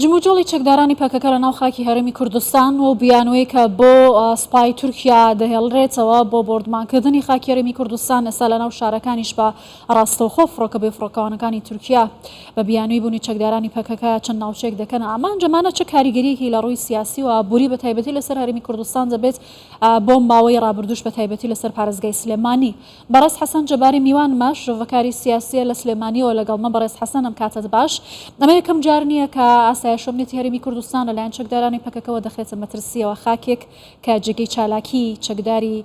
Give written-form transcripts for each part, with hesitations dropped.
جموجۆڵی چەکدارانی پەکەکە لە ناو خاکی هەرێمی کوردستان و بیانوەیە کە بۆ سپای تورکیا دەهێڵرێتەوە بۆ بۆردمانکردنی خاکی هەرێمی کوردستان ئێستا لە ناو شارەکانیش بە ڕاستەوخۆ فڕۆکە بێ فڕۆکەوانەکانی تورکیا بە بیانووی بوونی چەکدارانی پەکەکە چەند ناوچێک دەکەن ئامان جەمانە چه کاریگەریەکی لە ڕووی سیاسی و ئابووری بە تایبەتی لەسەر هەرێمی کوردستان دەبێت بۆ ماوەی ڕابردوش بە تایبەتی لەسەر پارێزگای سلێمانی. بەڕێز حەسەن جەباری میوان ماش ژۆڤەکاری سیاسیە لە سلێمانیەوە لەگەڵمە. بەڕێز حەسەن ئەم کاتت باش. ئەمە یەکەم جار نییە کە ئاسایشۆمنێتی هەرێمی کوردستان لەلایەن چەکدارانی پەکەکەوە دەخرێتە مەترسیەوە خاکێک کە جێگەی چالاکی چەکداری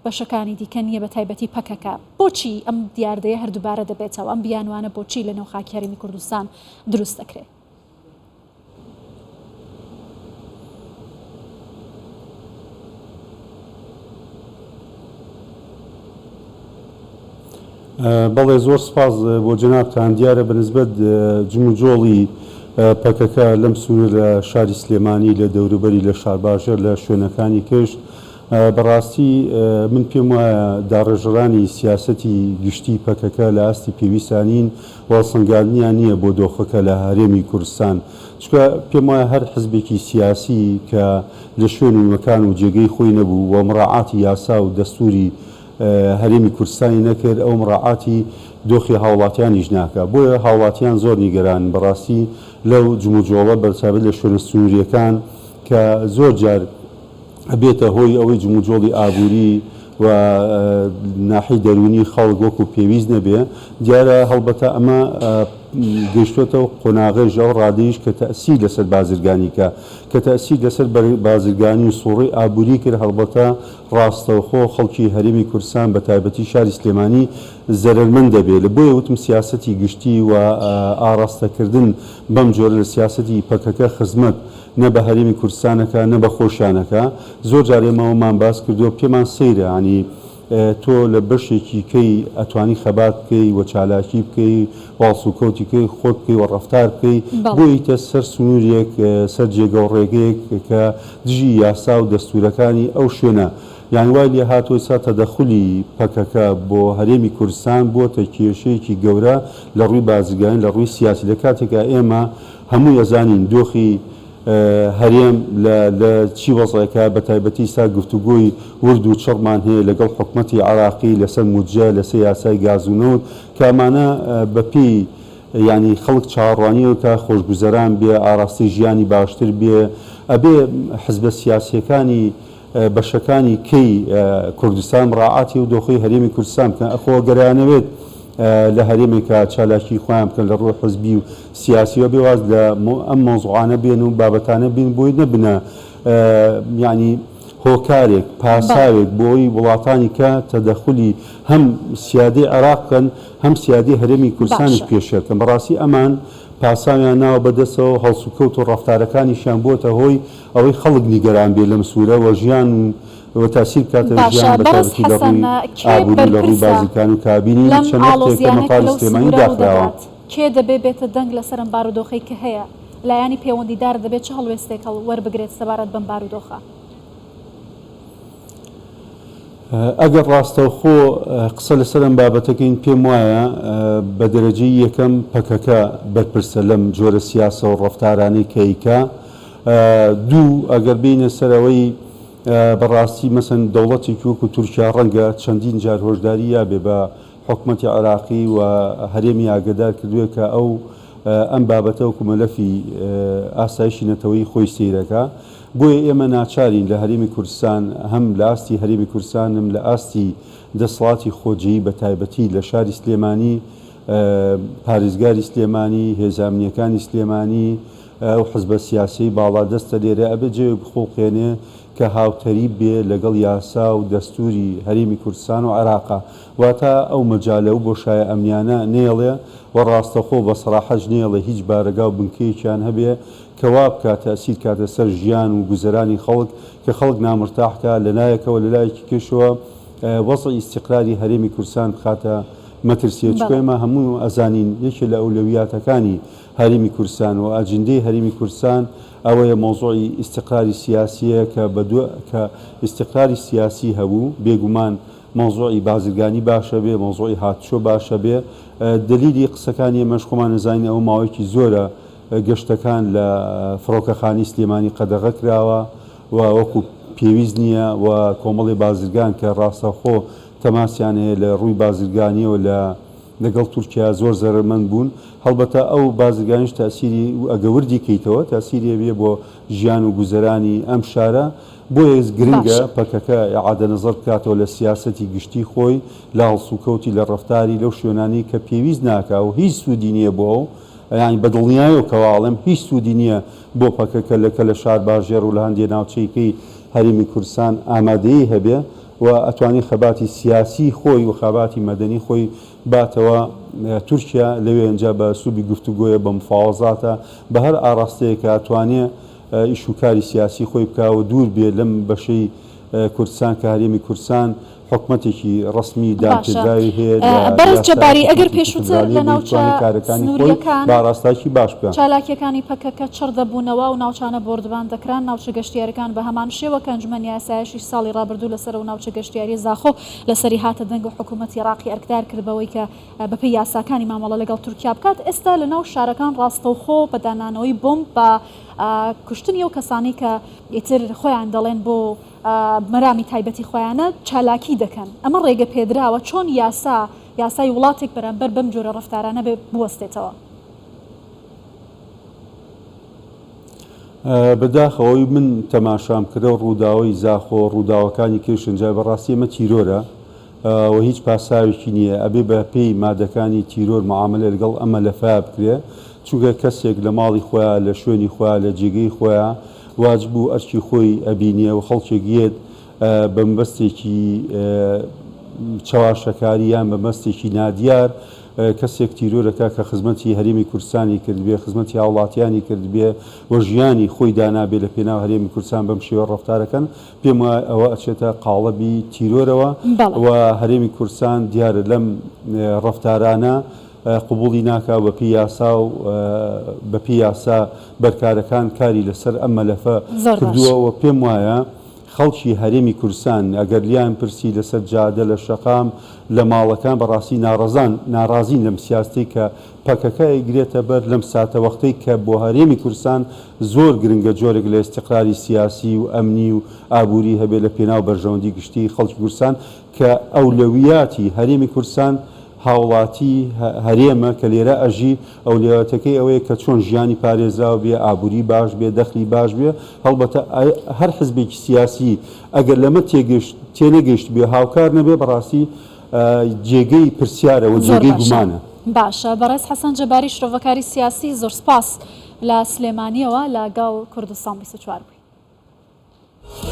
بەشەکانی دیکە نییە بە تایبەتی پەکەکە. بۆچی ئەم دیاردەیە هەردووبارە دەبێتەوە؟ ئەم بیانوانە بۆچی لە نێو خاکی هەرێمی کوردستان دروست دەکرێت؟ بەڵێ زۆر سپاس بۆ جەنابتان. دیارە بەنسبەت جموجۆڵی پەکەکە لەم سوور لە شاری سلێمانی لە دەوروبەری لە شارباژێر لە شوێنەکانی کەشت بەڕاستی من پێم وایە داڕێژەرانی سیاسەتی گشتی پەکەکە لە ئاستی پێویستانین وەڵسەنگاندنیان نییە بۆ دۆخەکە لە هەرێمی کوردستان، چکە پێم وایە هەر حزبێکی سیاسی کە لە شوێن و مەکان و جێگەی خۆی نەبوو و مڕاعاتی یاسا و دەستوری هەرێمی کوردستانی نەکرد ئەو مڕاعاتی دۆخی هاوڵاتیانیش ناکە. بۆیە هاوڵاتیان زۆر نیگەران بەڕاستی لەو جموجۆڵە بەرچاوێت لە شوێنە سنووریەکان کە زۆر جار ئەبێتە هۆی ئەوەی جموجۆڵی ئابووری و ناحی دەرونی خەڵک وەکو پێویست نەبێ. دیارە هەڵبەتە ئەمە گەیشتوێتەوە قۆناغێژە و ڕادەیش کە تەئسیر لەسەر بازرگانی کە تەئسیر لەسەر بازرگانی و سوڕی ئابووری کرد. هەڵبەتە ڕاستەوخۆ خەڵکی هەرێمی کوردستان بە تایبەتی شاری سلێمانی زەرمەند دەبێت. لە بۆیە وتم سیاسەتی گشتی و ئاڕاستەکردن بەم جۆرە لە سیاسەتی پەکەکە خزمەت نە بە هەرێمی کوردستانەکە نە بە خۆشیانەکە. زۆر جارێمەوەمان باس کردووە پێمان سەیرە ینی تۆ لە بەشێکی کەی ئەتوانی خەبات بکەی و چالاکی بکەی واڵس و کەوتی بکەی خۆت بکەی و ڕەفتار بکەی بۆیتە سەر سنوورێک سەر جێگە و ڕێگەیەک کە دژی یاسا و دەستورەکانی ئەو شوێنە یان وای لێ هاتووە سا تەدەخولی پەکەکە بۆ هەرێمی کوردستان بۆتە کێشەیەکی گەورە لە ڕووی بازرگانی لە ڕووی سیاسی. لە کاتێکە ئێمە هەموو ئەزانین دۆخی هەرێم لە چی وەزعەکە بە تایبەتی سا گفتوگۆی ورد و چڕمان هەیە لەگەڵ حکومەتی عراقی لەسەر موجە لەسەر یاسای گازونەوت کامانە بەپی ینی خەڵک چاڕوانیەوە کە خۆشگوزەران بێ ئاراستی ژیانی باشتر بێ ئەبێ حزبە سیاسیەکانی بەشەکانی کەی کوردستان ڕاعاتی و دۆخی هەرێمی کوردستان بکەن. ئەخۆ گەرانەوێت لە هەرێمێکە چالاکی خۆیان بکەن لە ڕۆی حزبی و سیاسیەوە بێواز لە ئەم مۆزوعانە بێن و بابەتانە بین بۆی نەبنە ینی هۆکارێک پاساوێک بۆی وڵاتانی کە تەدەخولی هەم سیادی عێراقکەن هەم سیادی هەرێمی کوردستانی پێشەکەن. بەڕاستی ئەمان پاساویان ناوە بەدەستەوە هەڵس و کەوت و ڕەفتارەکانیشیان بۆتە هۆی ئەوەی خەڵک نیگەران بێ لەم سوورە و ژیان و تاثیر کاتە ژیان بەتایبەتی لە ڕووی ئابووری لە ڕووی بازرگانی و کابینی چەندێک کە مەقاڵی سلێمانی داخراوە. کێ دەبێت بێتە دەنگ لەسەر ئەم بارودۆخەی کە هەیە لایانی پەیوەندیدار دەبێت چه هەڵوێستێک وەربگرێت سەبارەت بەم بارودۆخە؟ ئەگەر ڕاستەوخۆ قسە لەسەر ئەم بابەتەکەین پێم وایە بە دەرەجەی یەکەم پەکەکە بەرپرسە لەم جۆرە سیاسە و ڕەفتارانەی کەیکە. دوو ئەگەر بینە سەرەوەی بەڕاستی مەسەن دەوڵەتێکی وەکو تورکیا ڕەنگە چەندین جار هۆشداری یابێ بە حکومەتی عێراقی و هەرێمی ئاگدار کردووە کە ئەو ئەم بابەتە وەکو مەلەفی ئاسایشی نەتەوەی خۆی سیرەکە. بۆیە ئێمە ناچارین لە هەرێمی کوردستان هەم لە ئاستی هەرێمی کوردستانم لە ئاستی دەسەڵاتی خۆجیی بە تایبەتی لە شاری سلێمانی پارێزگاری سلێمانی هێزانامنیەکانی سلێمانی و حزبە سیاسی باڵا دەستە لێرە ئەبێ جێ بخۆڵقێنێ کە هاوتەری بێ لەگەڵ یاسا و دەستوری هەرێمی کوردستان و عێراقا واتە ئەو مەجالە و بۆشایە ئەمنیانە نێڵێ و ڕاستەخۆ بە سەراحەت نێڵێ هیچ بارەگا و بنکەیەکیان هەبێ کەوا بکاتە ئەسیر کاتە سەر ژیان و گوزەرانی خەڵک کە خەڵک نامرتاحکە لە لایەکەوە لە لایەکی کێشەوە وەزعی ئیستیقراری هەرێمی کوردستان بخاتە مەترسیە. چکە ئێمە هەموو ئەزانین یەکێ لە ئەولەویاتەکانی هەرێمی کوردستان و ئاجندەی هەرێمی کوردستان ئەوەیە مۆزوعی ئیستیقراری سیاسیە کە ئیستیقراری سیاسی هەبوو بێگومان مۆزوعی بازرگانی باشە بێ مۆزوعی هاتوچۆ باشە بێ. دلیلی قسەکانی ئێمەش خۆمان نەزانین ئەو ماوەیەکی زۆرە گەشتەکان لە فڕۆکەخانی سلێمانی قەدەغە کراوە و وەکو پێویست نییە و کۆمەڵی بازرگان کە ڕاستەخۆ تەماسیان هەیە لە ڕووی بازرگانیەوە لەگەڵ تورکیا زۆر زەرمەند بوون. هەڵبەتە ئەو بازرگانیش تاسیری ئەگەوردی کەیتەوە تاسیری بێ بۆ ژیان و گوزەرانی ئەم شارە. بۆیە گرنگە پەکەکە ئیعادە نەزەر بکاتەوە لە سیاسەتی گشتی خۆی لە هەڵسوکەوتی لە ڕەفتاری لەو شوێنانی کە پێویست ناکا و هیچ سوودی نییە بۆ ئەو یانی بەدڵنیایەوە کەواڵم هیچ سوودی نییە بۆ پەکەکە لەکە لە شار باژێر و لە هەندێک ناوچەیەکەی هەرێمی کوردستان ئامادەیی هەبێ و ئەتوانی خەباتی سیاسی خۆی و خەباتی مەدەنی خۆی باتەوە تورکیا لەوێ ئەنجا بە سوبی گفتوگۆیە بە مفاوەزاتە بە هەر ئاراستەیەکە ئەتوانێ ئیشوکاری سیاسی خۆی بکاوە دوور بێ لەم بەشەی کوردستان کە هەرێمی کوردستان حکومەتێکی ڕسمی دامپێدراوی هەیە بەرز جەباری ئەگەر پێشووتر لە ناوچە سنووریەکان باڕاستاکی باش بکە چالاکیەکانی پەکەکە چڕ دەبوونەوە و ناوچانە بۆردبان دەکران ناوچە گەشتیارەکان بە هەمان شێوە کە ئەنجومەنی یاسایەشی ساڵی ڕابردوو لەسەر و ناوچە گەشتیاری زاخۆ لەسەری هاتە دەنگ و حکوومەتی عێراقی ئەرکدار کردبەوەی کە بەپێی یاساکانی مامەڵە لەگەڵ تورکیا بکات. ئێستا لە ناو شارەکان ڕاستەوخۆ بەدانانەوەی بۆمب بە کوشتنی ئەو کەسانی کە ئیتر خۆیان دەڵێن بۆ مەرامی تایبەتی خۆیانە چالاکی دەکەن. ئەمە ڕێگە پێدراوە چۆن یاسای وڵاتێک بەرامبەر بەم جۆرە ڕەفتارانە بوەستێتەوە. بەداخەوەی من تەماشام کردە ڕووداوی زاخۆ ڕووداوەکانی کێشنجا بەڕاستی ئەمە تیرۆرە و هیچ پاساوێکی نییە ئەبێ بە پێی مادەکانی تیرۆر معاملە لەگەڵ ئەمە لەفا بکرێ چونکە کەسێک لە ماڵی خۆیان لە شوێنی خۆیان لە جێگەی خۆیان واجب بوو ئەرکی خۆی ئەبینیە و خەڵکێکیێت بە مەبەستێکی چاواشەکاری یان بە مەستێکی نادیار کەسێک تیرۆرەکە کە خزمەتی هەرێمی کوردستانی کردبێ خزمەتی هاوڵاتیانی کردبێ و ژیانی خۆی دانابێ لە پێناو هەرێمی کوردستان بەم شێوە ڕەفتارەکەن پێم وایە ئەوە ئەچێتە قاڵەبی تیرۆرەوە و هەرێمی کوردستان دیارە لەم ڕەفتارانە قبوڵی ناکا بەپی یاسا و بەپی یاسا بەرکارەکان کاری لەسەر ئەم مەلەفە کردووە و پێم وایە خەڵکی هەرێمی کوردستان ئەگەر لیان پرسی لەسەر جادە لە شەقام لە ماڵەکان بەڕاستی ناڕازین لەم سیاستی کە پەکەکە ئەیگرێتە بەر لەم ساتە وەختەی کە بۆ هەرێمی کوردستان زۆر گرنگە جۆرێک لە ئیستیقراری سیاسی و ئەمنی و ئابووری هەبێ لە پێناو بەرژەوەندی گشتی خەڵکی کوردستان کە ئەولەویاتی هەرێمی کوردستان هاوڵاتی هەرێمە کە لێرە ئەژی ئەولویاتەکەی ئەوەیە کە چۆن ژیانی پارێزراو بێ ئابووری باش بێ دەخلی باش بێ هەڵبەتە هەر حزبێکی سیاسی ئەگەر لەمە تێنەگەیشت بێ هاوکار نەبێ بەڕاستی جێگەی پرسیارە و جێگەی گومانە. باشە بەڕێز حەسەن جەباری شرۆڤەکاری سیاسی زۆر سپاس لە سلێمانیەوە لەگەڵ کوردستان 24 بووی.